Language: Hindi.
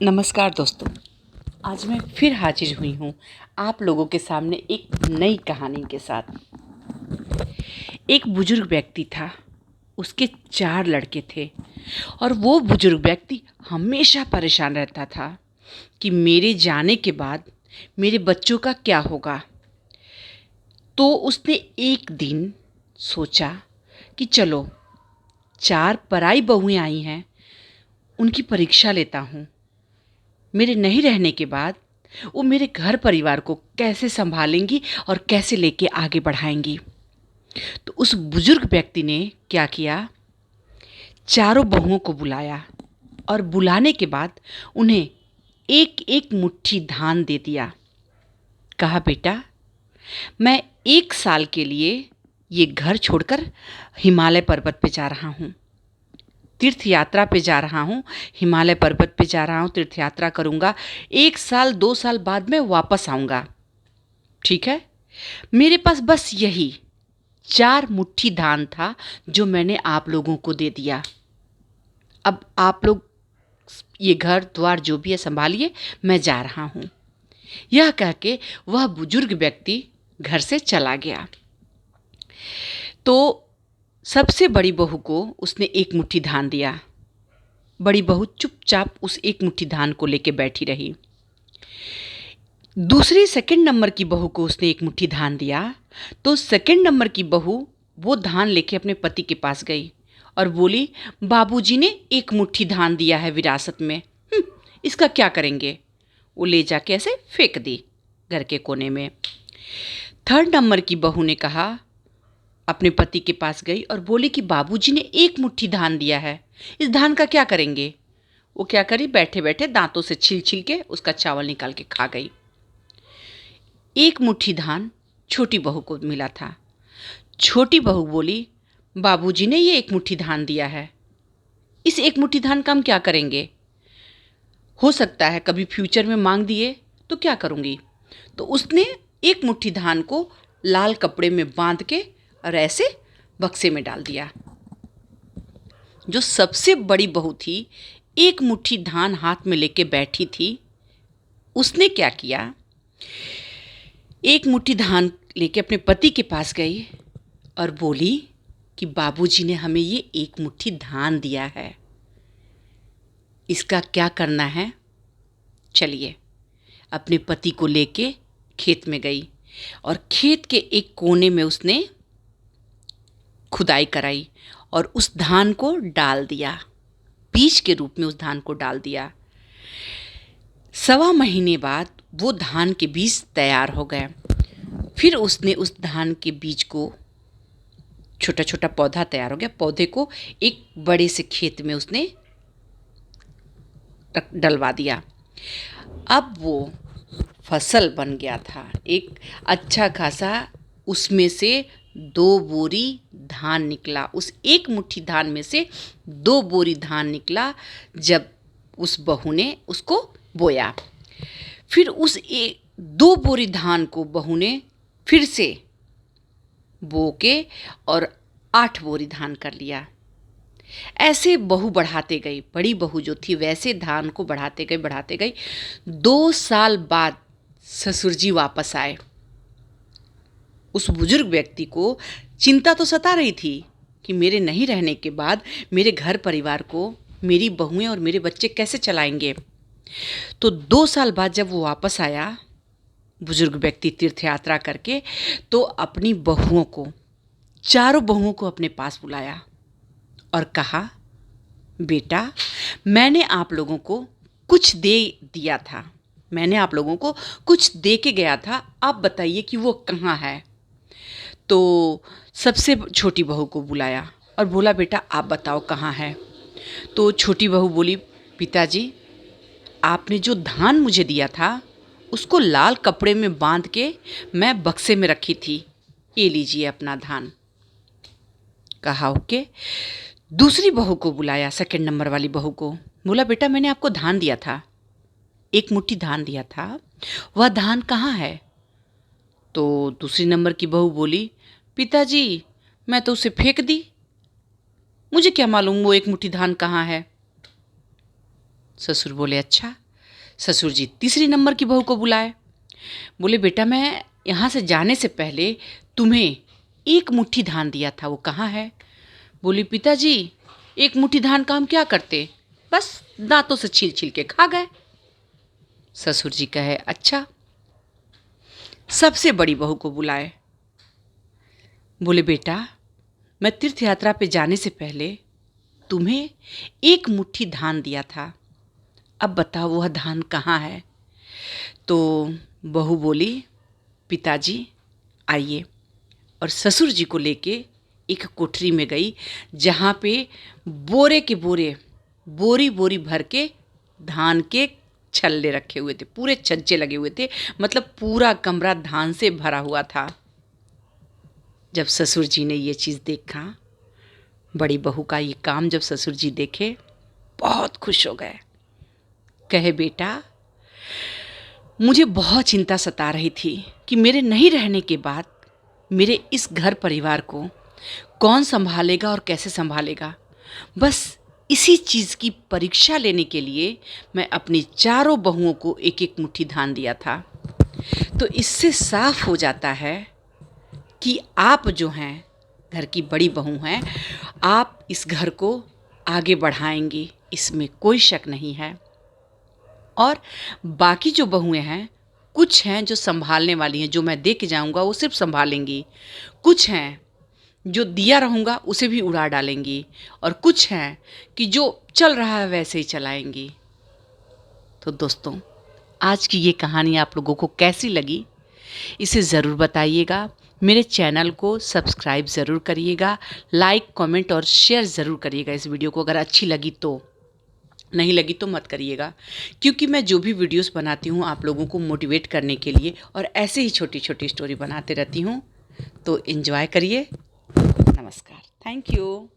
नमस्कार दोस्तों। आज मैं फिर हाजिर हुई हूँ आप लोगों के सामने एक नई कहानी के साथ। एक बुजुर्ग व्यक्ति था, उसके 4 लड़के थे और वो बुजुर्ग व्यक्ति हमेशा परेशान रहता था कि मेरे जाने के बाद मेरे बच्चों का क्या होगा। तो उसने एक दिन सोचा कि चलो 4 पराई बहुएं आई हैं, उनकी परीक्षा लेता हूँ। मेरे नहीं रहने के बाद वो मेरे घर परिवार को कैसे संभालेंगी और कैसे लेके आगे बढ़ाएंगी। तो उस बुजुर्ग व्यक्ति ने क्या किया, चारों बहुओं को बुलाया और बुलाने के बाद उन्हें एक एक मुट्ठी धान दे दिया। कहा, बेटा, मैं 1 साल के लिए ये घर छोड़कर हिमालय पर्वत पे जा रहा हूँ, तीर्थ यात्रा पे जा रहा हूँ, हिमालय पर्वत पे जा रहा हूँ, तीर्थ यात्रा करूँगा। 1 साल 2 साल बाद में वापस आऊँगा, ठीक है? मेरे पास बस यही 4 मुट्ठी धान था जो मैंने आप लोगों को दे दिया। अब आप लोग ये घर द्वार जो भी है संभालिए, मैं जा रहा हूँ। यह कह के वह बुजुर्ग व्यक्ति घर से चला गया। तो सबसे बड़ी बहू को उसने 1 मुट्ठी धान दिया। बड़ी बहू चुपचाप उस 1 मुट्ठी धान को लेके बैठी रही। दूसरी सेकंड नंबर की बहू को उसने 1 मुट्ठी धान दिया। तो सेकंड नंबर की बहू वो धान लेके अपने पति के पास गई और बोली, बाबूजी ने 1 मुट्ठी धान दिया है विरासत में, इसका क्या करेंगे? वो ले जाके ऐसे फेंक दी घर के कोने में। थर्ड नंबर की बहू ने कहा, अपने पति के पास गई और बोली कि बाबूजी ने 1 मुट्ठी धान दिया है, इस धान का क्या करेंगे? वो क्या करी, बैठे बैठे दांतों से छील छील के उसका चावल निकाल के खा गई। 1 मुट्ठी धान छोटी बहू को मिला था। छोटी बहू बोली, बाबूजी ने ये 1 मुट्ठी धान दिया है, इस 1 मुट्ठी धान का हम क्या करेंगे? हो सकता है कभी फ्यूचर में मांग दिए तो क्या करूँगी? तो उसने 1 मुट्ठी धान को लाल कपड़े में बांध के और ऐसे बक्से में डाल दिया। जो सबसे बड़ी बहू थी, 1 मुट्ठी धान हाथ में लेके बैठी थी, उसने क्या किया, 1 मुट्ठी धान लेके अपने पति के पास गई और बोली कि बाबूजी ने हमें ये 1 मुट्ठी धान दिया है, इसका क्या करना है? चलिए, अपने पति को लेके खेत में गई और खेत के एक कोने में उसने खुदाई कराई और उस धान को डाल दिया, बीज के रूप में उस धान को डाल दिया। 1.25 महीने बाद वो धान के बीज तैयार हो गए। फिर उसने उस धान के बीज को, छोटा छोटा पौधा तैयार हो गया, पौधे को एक बड़े से खेत में उसने डलवा दिया। अब वो फसल बन गया था, एक अच्छा खासा, उसमें से 2 बोरी धान निकला। उस 1 मुट्ठी धान में से 2 बोरी धान निकला जब उस बहू ने उसको बोया। फिर उस 2 बोरी धान को बहू ने फिर से बो के और 8 बोरी धान कर लिया। ऐसे बहू बढ़ाते गई, बड़ी बहू जो थी वैसे धान को बढ़ाते गई। 2 साल बाद ससुर जी वापस आए। उस बुजुर्ग व्यक्ति को चिंता तो सता रही थी कि मेरे नहीं रहने के बाद मेरे घर परिवार को मेरी बहुएं और मेरे बच्चे कैसे चलाएंगे। तो 2 साल बाद जब वो वापस आया, बुजुर्ग व्यक्ति तीर्थ यात्रा करके, तो अपनी बहुओं को, चारों बहुओं को अपने पास बुलाया और कहा, बेटा, मैंने आप लोगों को कुछ दे दिया था, मैंने आप लोगों को कुछ दे के गया था, आप बताइए कि वो कहाँ है? तो सबसे छोटी बहू को बुलाया और बोला, बेटा आप बताओ कहाँ है? तो छोटी बहू बोली, पिताजी, आपने जो धान मुझे दिया था उसको लाल कपड़े में बांध के मैं बक्से में रखी थी, ये लीजिए अपना धान। कहा ओके। दूसरी बहू को बुलाया, सेकंड नंबर वाली बहू को, बोला, बेटा मैंने आपको धान दिया था, 1 मुट्ठी धान दिया था, वह धान कहाँ है? तो दूसरी नंबर की बहू बोली, पिताजी मैं तो उसे फेंक दी, मुझे क्या मालूम वो 1 मुट्ठी धान कहाँ है। ससुर बोले, अच्छा ससुर जी तीसरी नंबर की बहू को बुलाए। बोले बेटा, मैं यहाँ से जाने से पहले तुम्हें एक मुट्ठी धान दिया था, वो कहाँ है? बोली पिताजी, एक मुट्ठी धान का हम क्या करते, बस दांतों से छील छील के खा गए। ससुर जी कहे अच्छा। सबसे बड़ी बहू को बुलाए। बोले बेटा, मैं तीर्थ यात्रा पे जाने से पहले तुम्हें एक मुट्ठी धान दिया था, अब बताओ वह धान कहाँ है? तो बहू बोली पिताजी आइए, और ससुर जी को लेके एक कोठरी में गई जहाँ पे बोरे के बोरे, बोरी बोरी भर के धान के छल्ले रखे हुए थे, पूरे छज्जे लगे हुए थे, मतलब पूरा कमरा धान से भरा हुआ था। जब ससुर जी ने ये चीज़ देखा, बड़ी बहू का ये काम जब ससुर जी देखे, बहुत खुश हो गए। कहे बेटा, मुझे बहुत चिंता सता रही थी कि मेरे नहीं रहने के बाद मेरे इस घर परिवार को कौन संभालेगा और कैसे संभालेगा। बस इसी चीज़ की परीक्षा लेने के लिए मैं अपनी चारों बहुओं को एक एक मुट्ठी धान दिया था। तो इससे साफ हो जाता है कि आप जो हैं, घर की बड़ी बहू हैं, आप इस घर को आगे बढ़ाएंगी, इसमें कोई शक नहीं है। और बाकी जो बहुएं हैं, कुछ हैं जो संभालने वाली हैं, जो मैं दे के जाऊंगा वो सिर्फ संभालेंगी, कुछ हैं जो दिया रहूँगा उसे भी उड़ा डालेंगी, और कुछ हैं कि जो चल रहा है वैसे ही चलाएंगी। तो दोस्तों, आज की ये कहानी आप लोगों को कैसी लगी, इसे ज़रूर बताइएगा। मेरे चैनल को सब्सक्राइब ज़रूर करिएगा, लाइक कमेंट और शेयर ज़रूर करिएगा इस वीडियो को। अगर अच्छी लगी तो, नहीं लगी तो मत करिएगा, क्योंकि मैं जो भी वीडियोस बनाती हूँ आप लोगों को मोटिवेट करने के लिए, और ऐसे ही छोटी छोटी स्टोरी बनाते रहती हूँ। तो एंजॉय करिए। नमस्कार, थैंक यू।